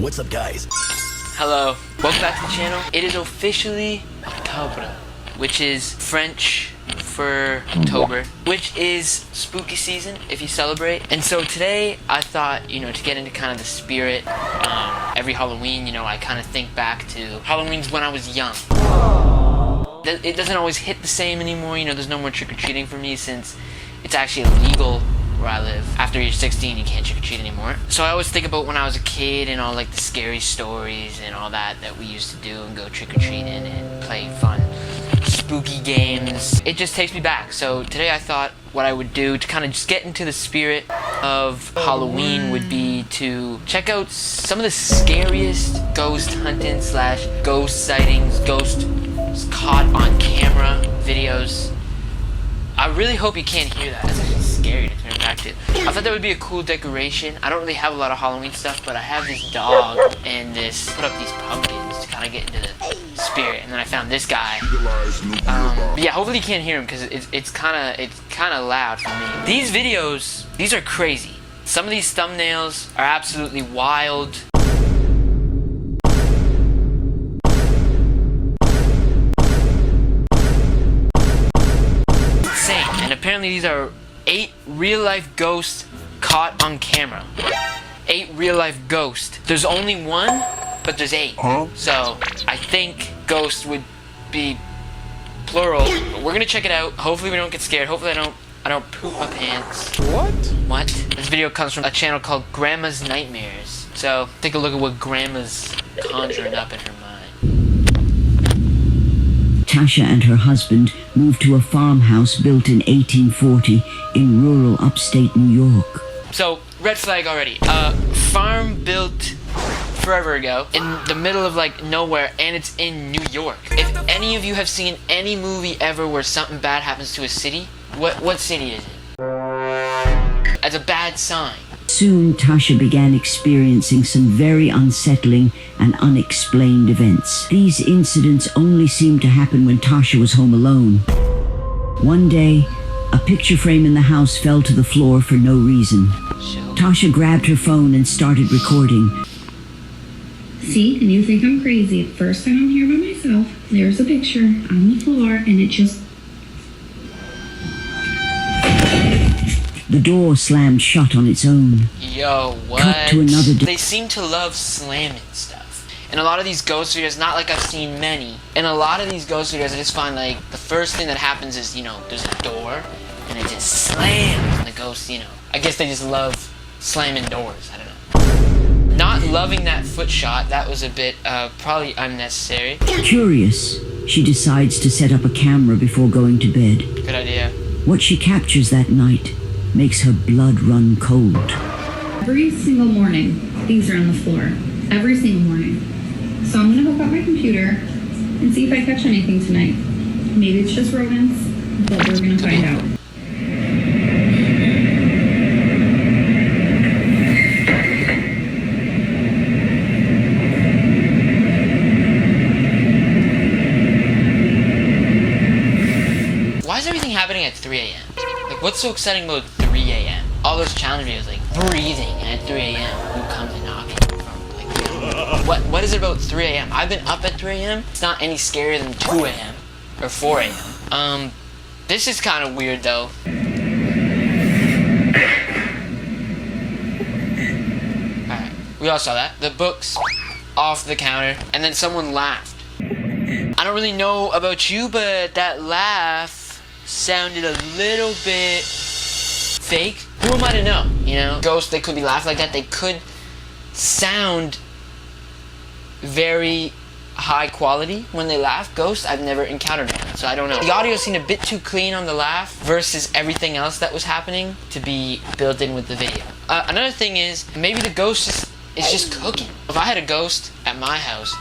What's up, guys? Hello, welcome back to the channel. It is officially October, which is French for October, which is spooky season if you celebrate. And so today I thought, to get into kind of the spirit, every Halloween, I kind of think back to Halloween's when I was young. It doesn't always hit the same anymore, there's no more trick-or-treating for me since it's actually illegal where I live. After you're 16, you can't trick-or-treat anymore. So I always think about when I was a kid and all like the scary stories and all that we used to do and go trick-or-treating and play fun spooky games. It just takes me back. So today I thought what I would do to kind of just get into the spirit of Halloween would be to check out some of the scariest ghost hunting / ghost sightings, ghost caught on camera videos. I really hope you can't hear that. That's actually scary to turn back to. I thought that would be a cool decoration. I don't really have a lot of Halloween stuff, but I have this dog and put up these pumpkins to kind of get into the spirit. And then I found this guy. Yeah, hopefully you can't hear him because it's kind of loud for me. These videos, these are crazy. Some of these thumbnails are absolutely wild. Apparently these are 8 real-life ghosts caught on camera. 8 real-life ghosts. There's only one, but there's 8. So I think ghosts would be plural. But we're gonna check it out. Hopefully we don't get scared. Hopefully I don't poop my pants. What? This video comes from a channel called Grandma's Nightmares. So take a look at what Grandma's conjuring up in her mind. Tasha and her husband moved to a farmhouse built in 1840 in rural upstate New York. So, red flag already. Farm built forever ago in the middle of nowhere, and it's in New York. If any of you have seen any movie ever where something bad happens to a city, what city is it? That's a bad sign. Soon, Tasha began experiencing some very unsettling and unexplained events. These incidents only seemed to happen when Tasha was home alone. One day, a picture frame in the house fell to the floor for no reason. Tasha grabbed her phone and started recording. See, and you think I'm crazy. At first I'm here by myself. There's a picture on the floor, and it just... The door slammed shut on its own. Yo, what? Cut to another they seem to love slamming stuff. In a lot of these ghost videos, not like I've seen many, in a lot of these ghost videos I just find the first thing that happens is, there's a door and it just slams and the ghost, I guess they just love slamming doors, I don't know. Not loving that foot shot, that was a bit, probably unnecessary. Curious, she decides to set up a camera before going to bed. Good idea. What she captures that night makes her blood run cold. Every single morning, these are on the floor. Every single morning. So I'm gonna hook up my computer and see if I catch anything tonight. Maybe it's just rodents, but we're gonna find out. Why is everything happening at 3 a.m.? What's so exciting about 3 a.m.? All those challenge videos, breathing at 3 a.m. Who comes and knocking from, What is it about 3 a.m.? I've been up at 3 a.m. It's not any scarier than 2 a.m. or 4 a.m. This is kind of weird, though. Alright, we all saw that. The book's off the counter, and then someone laughed. I don't really know about you, but that laugh sounded a little bit fake. Who am I to know? Ghosts, they could be laughing like that. They could sound very high quality when they laugh. Ghosts, I've never encountered one, so I don't know. The audio seemed a bit too clean on the laugh versus everything else that was happening to be built in with the video. Another thing is, maybe the ghost is just cooking. If I had a ghost at my house,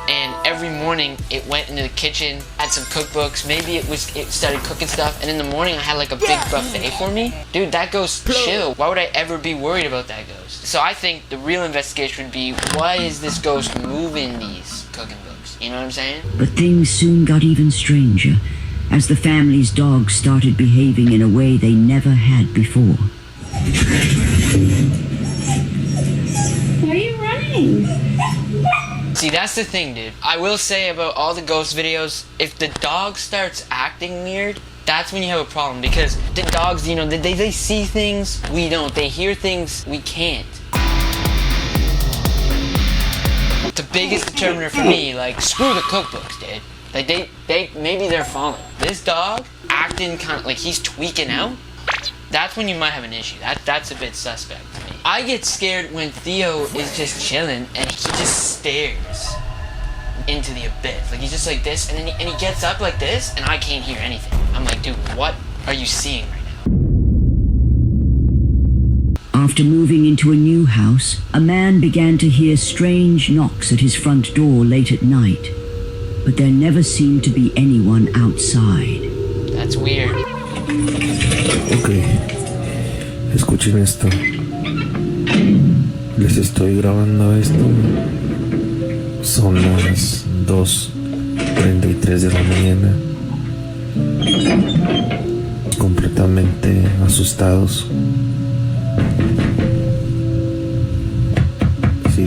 and every morning it went into the kitchen, had some cookbooks, maybe it started cooking stuff, and in the morning I had a big buffet for me. Dude, that ghost chill. Why would I ever be worried about that ghost? So I think the real investigation would be, why is this ghost moving these cooking books? You know what I'm saying? But things soon got even stranger as the family's dog started behaving in a way they never had before. Why are you running? See, that's the thing, dude. I will say about all the ghost videos, if the dog starts acting weird, that's when you have a problem, because the dogs, you know, they see things we don't. They hear things we can't. The biggest determiner for me, like, screw the cookbooks, dude. Like, maybe they're falling. This dog acting kind of like he's tweaking out. That's when you might have an issue. That's a bit suspect to me. I get scared when Theo is just chilling and he just stares into the abyss. Like, he's just like this, and then he gets up like this, and I can't hear anything. I'm like, dude, what are you seeing right now? After moving into a new house, a man began to hear strange knocks at his front door late at night, but there never seemed to be anyone outside. That's weird. Ok, escuchen esto. Les estoy grabando esto. Son las 2:33 de la mañana. Completamente asustados. Sí,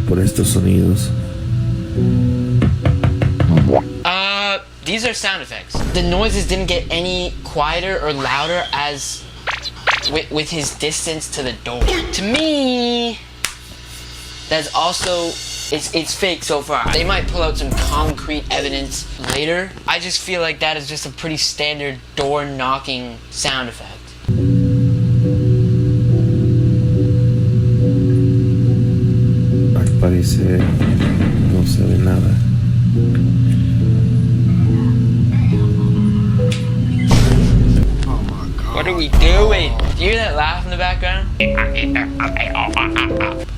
por estos sonidos. These are sound effects. The noises didn't get any quieter or louder as with his distance to the door. To me, that's also, it's fake so far. They might pull out some concrete evidence later. I just feel like that is just a pretty standard door knocking sound effect. Al parecer no se ve nada. What are we doing? Do you hear that laugh in the background?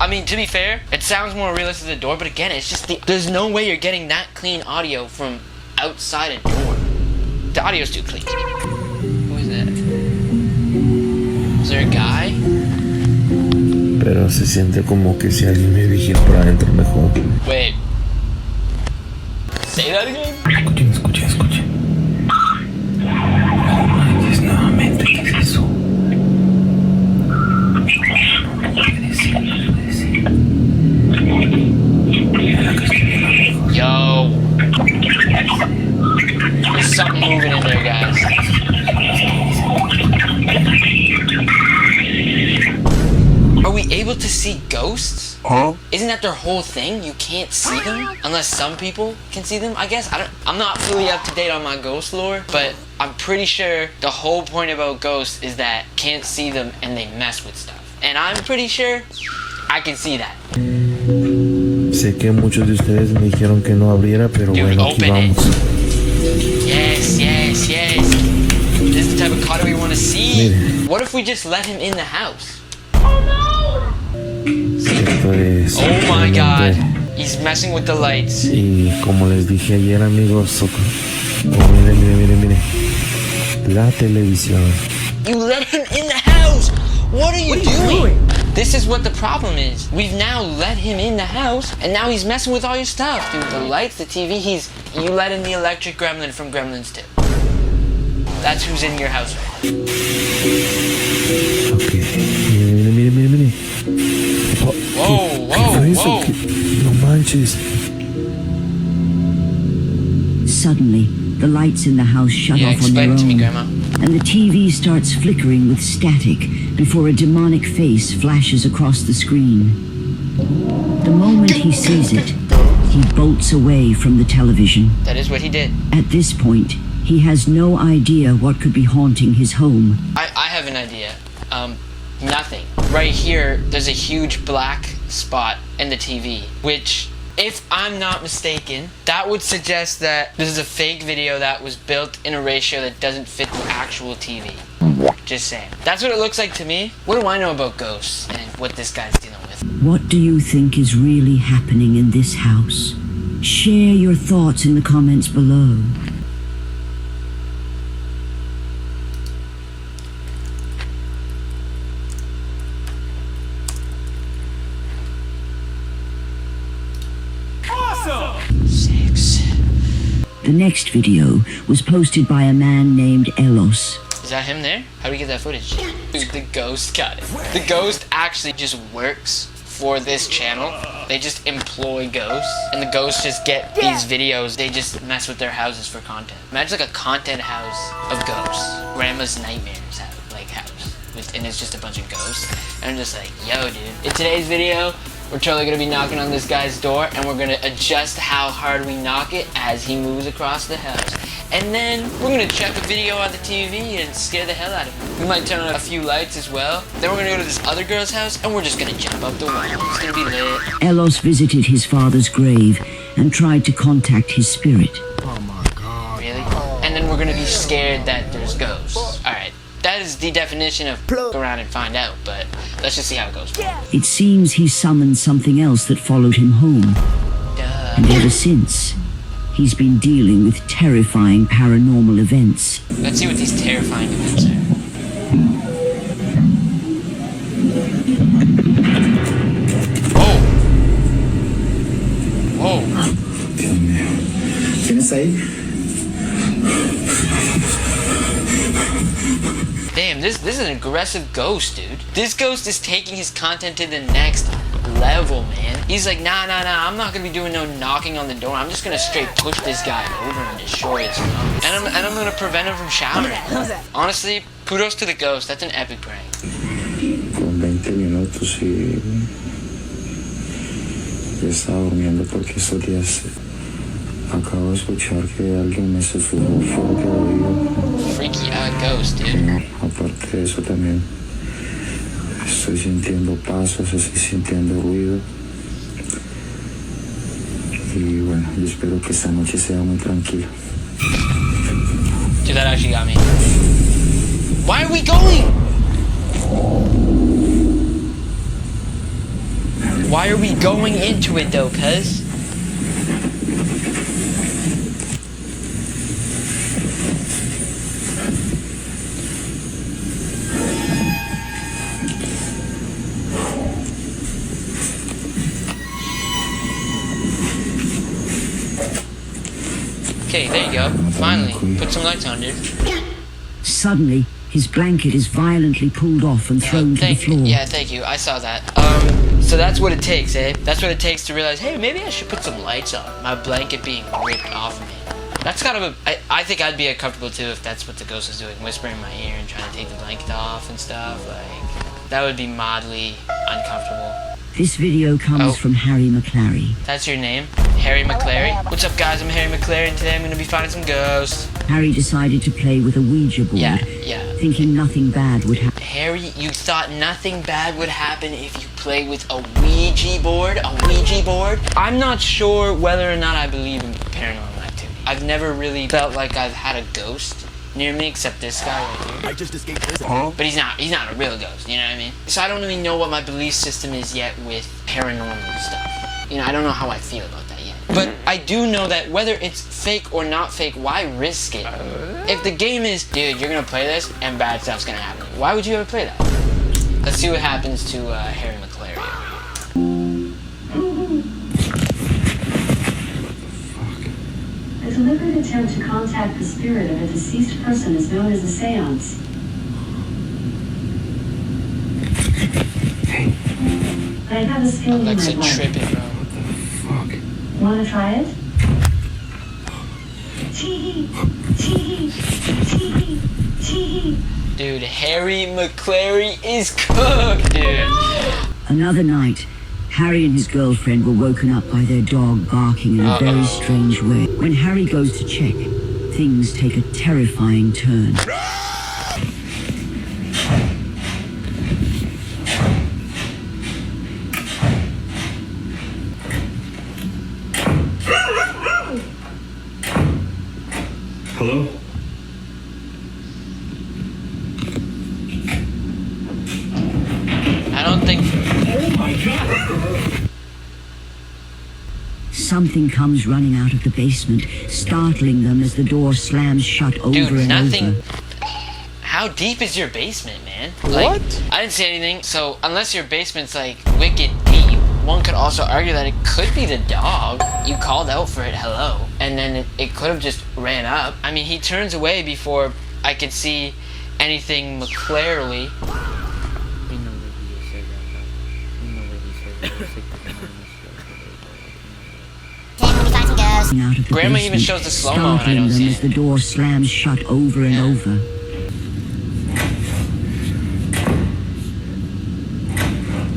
I mean, to be fair, it sounds more realistic than the door, but again, it's just there's no way you're getting that clean audio from outside a door. The audio's too clean. Who is that? Is there a guy? Pero se siente como que si alguien me vigila por adentro mejor. Wait. Say that again? Escuchen. Nuevamente, ¿qué es eso? No puede decir. Mira que estoy viendo lejos. Yo. There's something moving in there, guys. Are we able to see ghosts? Huh? Isn't that their whole thing? You can't see them? Unless some people can see them, I guess. I'm not fully up to date on my ghost lore, but I'm pretty sure the whole point about ghosts is that can't see them and they mess with stuff. And I'm pretty sure I can see that. Sé que muchos de ustedes me dijeron que no abriera, pero Dude, bueno, aquí open it. vamos. Yes. This is the type of Carter we want to see. Mire. What if we just let him in the house? Esto es Oh my god. realmente- He's messing with the lights. Y como les dije ayer, amigos, mire. La televisión. You let him in the house! What are you doing? This is what the problem is. We've now let him in the house, and now he's messing with all your stuff. Dude, the lights, the TV, you let in the electric gremlin from Gremlins 2. That's who's in your house right now. Ok. Mire. Oh, ¿qué fue eso? Whoa. No manches. Suddenly, the lights in the house shut Yeah, off on their explain it to me, own, Grandma. and the TV starts flickering with static before a demonic face flashes across the screen. The moment he sees it, he bolts away from the television. That is what he did. At this point, he has no idea what could be haunting his home. I have an idea. Nothing. Right here, there's a huge black spot in the TV, which, if I'm not mistaken, that would suggest that this is a fake video that was built in a ratio that doesn't fit the actual TV. Just saying. That's what it looks like to me. What do I know about ghosts and what this guy's dealing with? What do you think is really happening in this house? Share your thoughts in the comments below. The next video was posted by a man named Elos. Is that him there? How do we get that footage? Dude, the ghost got it. The ghost actually just works for this channel. They just employ ghosts, and the ghosts just get these videos. They just mess with their houses for content. Imagine like a content house of ghosts. Grandma's nightmares house, and it's just a bunch of ghosts. And I'm just like, yo, dude. In today's video, we're totally gonna be knocking on this guy's door, and we're gonna adjust how hard we knock it as he moves across the house. And then we're gonna check a video on the TV and scare the hell out of him. We might turn on a few lights as well. Then we're gonna go to this other girl's house, and we're just gonna jump up the wall. It's gonna be lit. Elos visited his father's grave and tried to contact his spirit. Oh my God. Really? And then we're gonna be scared that there's ghosts. Alright, that is the definition of f*** around and find out, but let's just see how it goes. It seems he summoned something else that followed him home. Duh. And ever since, he's been dealing with terrifying paranormal events. Let's see what these terrifying events are. Oh! Whoa! ¿Tienes ahí? Damn, this is an aggressive ghost, dude. This ghost is taking his content to the next level, man. He's like, nah, I'm not gonna be doing no knocking on the door. I'm just gonna straight push this guy over and destroy his phone. And I'm gonna prevent him from showering. Honestly, kudos to the ghost. That's an epic prank. Con 20 minutos y yo estaba durmiendo porque estos días acabo de escuchar que alguien me susurró fuerte al oído. Freaky ghost, dude. Aparte de eso también estoy sintiendo pasos, estoy sintiendo ruido. Y bueno, yo espero que esta noche sea muy tranquila. Dude, that actually got me. Why are we going? Why are we going into it though, cuz? Okay, there you go. Finally, put some lights on, dude. Suddenly, his blanket is violently pulled off and thrown to the floor. Yeah, thank you. I saw that. So that's what it takes, eh? That's what it takes to realize, hey, maybe I should put some lights on. My blanket being ripped off of me. That's kind of I think I'd be uncomfortable too if that's what the ghost is doing, whispering in my ear and trying to take the blanket off and stuff. Like, that would be mildly uncomfortable. This video comes from Harry McClary. That's your name? Harry McClary? What's up, guys? I'm Harry McClary, and today I'm going to be finding some ghosts. Harry decided to play with a Ouija board, Yeah. thinking nothing bad would happen. Harry, you thought nothing bad would happen if you played with a Ouija board? A Ouija board? I'm not sure whether or not I believe in paranormal activity. I've never really felt like I've had a ghost near me, except this guy right here. I just escaped this. But he's not a real ghost, you know what I mean? So I don't really know what my belief system is yet with paranormal stuff. You know, I don't know how I feel about that yet. But I do know that whether it's fake or not fake, why risk it? If the game is, dude, you're gonna play this and bad stuff's gonna happen, why would you ever play that? Let's see what happens to Harry McClary over here. A deliberate attempt to contact the spirit of a deceased person is known as a seance. But I have a skill you might Alexa like. tripping, bro. Want to try it? Tee tee tee tee. Dude, Harry McClary is cooked, dude. Another night, Harry and his girlfriend were woken up by their dog barking in a very strange way. When Harry goes to check, things take a terrifying turn. Hello? I don't think... Something comes running out of the basement, startling them as the door slams shut over Dude, and nothing... over. How deep is your basement, man? Like, What? I didn't see anything, so unless your basement's like wicked deep, one could also argue that it could be the dog. You called out for it, hello. And then it could have just ran up. I mean, he turns away before I could see anything clearly. Out of the Grandma even basement, shows the slow-mo and I startling don't them see as it. the door slams shut over and over.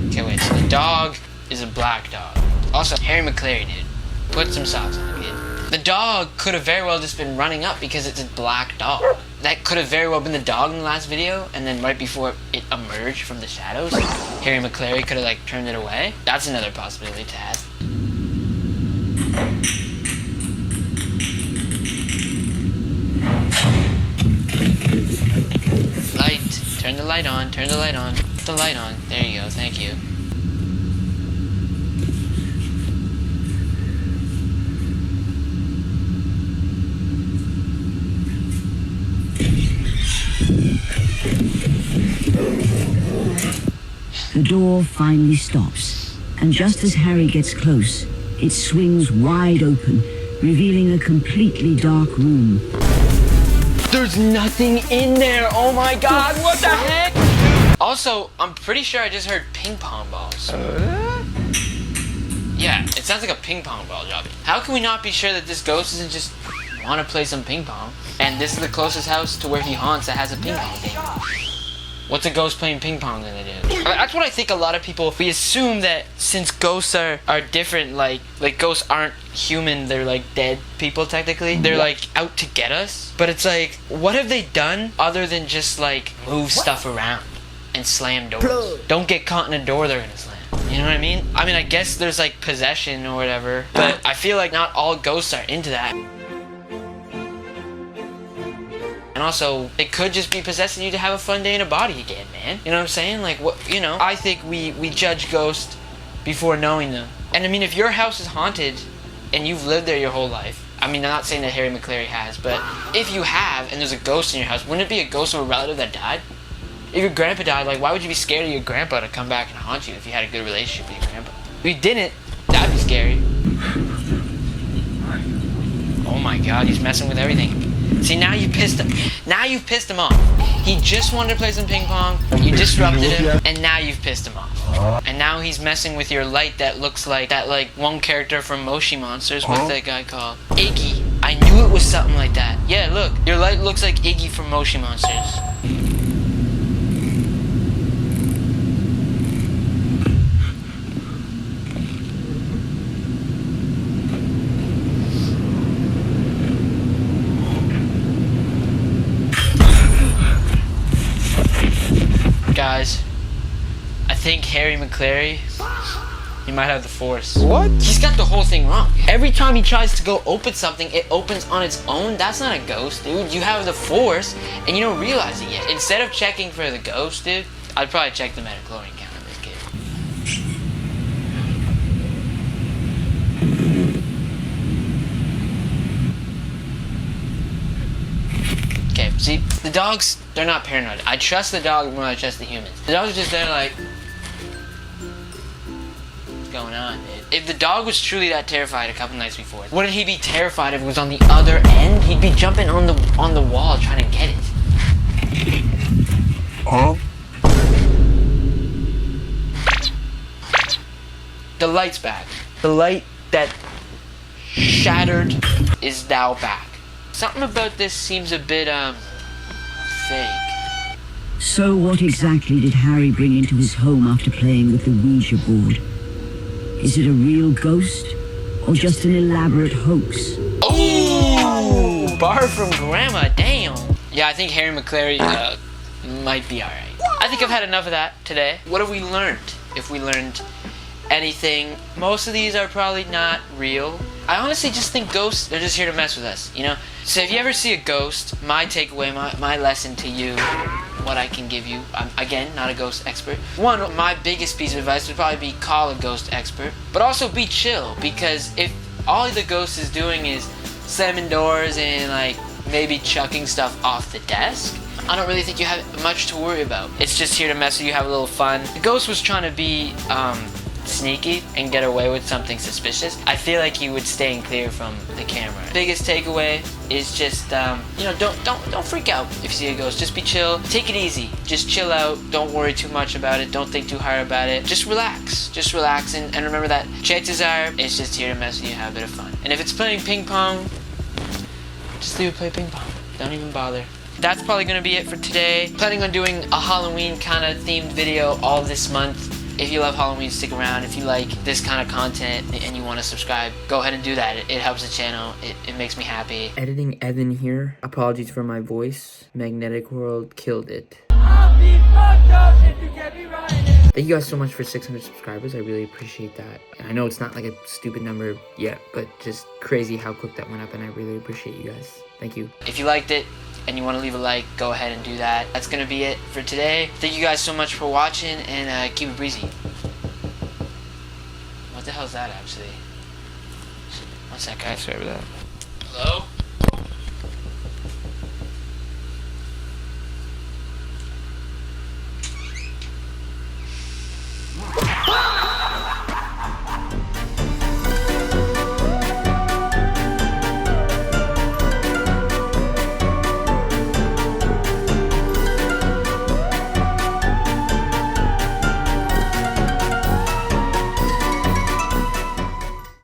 Okay, wait, so the dog is a black dog. Also, Harry McClary, dude. Put some socks on, kid. The dog could have very well just been running up because it's a black dog. That could have very well been the dog in the last video, and then right before it emerged from the shadows, Harry McClary could have, like, turned it away. That's another possibility to have. Light. Turn the light on. Turn the light on. Put the light on. There you go. Thank you. The door finally stops, and just as Harry gets close, it swings wide open, revealing a completely dark room. There's nothing in there. Oh my god, what the heck? Also, I'm pretty sure I just heard ping pong balls. Yeah, it sounds like a ping pong ball dropping. How can we not be sure that this ghost isn't just want to play some ping pong? And this is the closest house to where he haunts that has a ping pong game. What's a ghost playing ping pong gonna do? That's what I think a lot of people, we assume that since ghosts are different, like ghosts aren't human, they're like dead people technically. They're like out to get us. But it's like, what have they done other than just like move stuff around and slam doors? Don't get caught in a door they're gonna slam. You know what I mean? I mean, I guess there's like possession or whatever, but I feel like not all ghosts are into that. And also, it could just be possessing you to have a fun day in a body again, man. You know what I'm saying? Like, what, you know, I think we judge ghosts before knowing them. And I mean, if your house is haunted and you've lived there your whole life, I mean, I'm not saying that Harry McClary has, but if you have and there's a ghost in your house, wouldn't it be a ghost of a relative that died? If your grandpa died, like, why would you be scared of your grandpa to come back and haunt you if you had a good relationship with your grandpa? If you didn't, that'd be scary. Oh my god, he's messing with everything. See, now you pissed him. Now you've pissed him off. He just wanted to play some ping pong. You disrupted him, and now you've pissed him off. And now he's messing with your light that looks like that, like one character from Moshi Monsters. What's that guy called? Iggy. I knew it was something like that. Yeah, look, your light looks like Iggy from Moshi Monsters. Guys, I think Harry McClary, he might have the Force. What? He's got the whole thing wrong. Every time he tries to go open something, it opens on its own. That's not a ghost, dude. You have the Force, and you don't realize it yet. Instead of checking for the ghost, dude, I'd probably check the metachlorine count on this kid. Okay, see, the dogs, they're not paranoid. I trust the dog more than I trust the humans. The dogs are just there like, what's going on, dude? If the dog was truly that terrified a couple nights before, wouldn't he be terrified if it was on the other end? He'd be jumping on the wall trying to get it. Huh? The light's back. The light that shattered is now back. Something about this seems a bit, fake. So what exactly did Harry bring into his home after playing with the Ouija board? Is it a real ghost, or just an elaborate hoax? Oh, bar from Grandma, damn. Yeah, I think Harry McClary, might be alright. I think I've had enough of that today. What have we learned? If we learned anything, most of these are probably not real. I honestly just think ghosts, they're just here to mess with us, you know? So if you ever see a ghost, my takeaway, my lesson to you, what I can give you, I'm, again, not a ghost expert. One, my biggest piece of advice would probably be call a ghost expert, but also be chill, because if all the ghost is doing is slamming doors and like maybe chucking stuff off the desk, I don't really think you have much to worry about. It's just here to mess with you, have a little fun. The ghost was trying to be sneaky and get away with something suspicious, I feel like you would stay clear from the camera. Biggest takeaway is just, you know, don't freak out if you see a ghost. Just be chill. Take it easy. Just chill out. Don't worry too much about it. Don't think too hard about it. Just relax. Just relax and remember that chances are it's just here to mess with you and have a bit of fun. And if it's playing ping pong, just leave it play ping pong. Don't even bother. That's probably gonna be it for today. Planning on doing a Halloween kind of themed video all this month. If you love Halloween, stick around. If you like this kind of content and you want to subscribe, go ahead and do that. It helps the channel. It makes me happy. Editing Evan here. Apologies for my voice. Magnetic World killed it. Thank you guys so much for 600 subscribers. I really appreciate that. I know it's not like a stupid number yet, but just crazy how quick that went up, and I really appreciate you guys. Thank you. If you liked it and you want to leave a like, go ahead and do that. That's gonna be it for today. Thank you guys so much for watching, and keep it breezy. What the hell is that actually? One sec, guys. Sorry about that. Hello?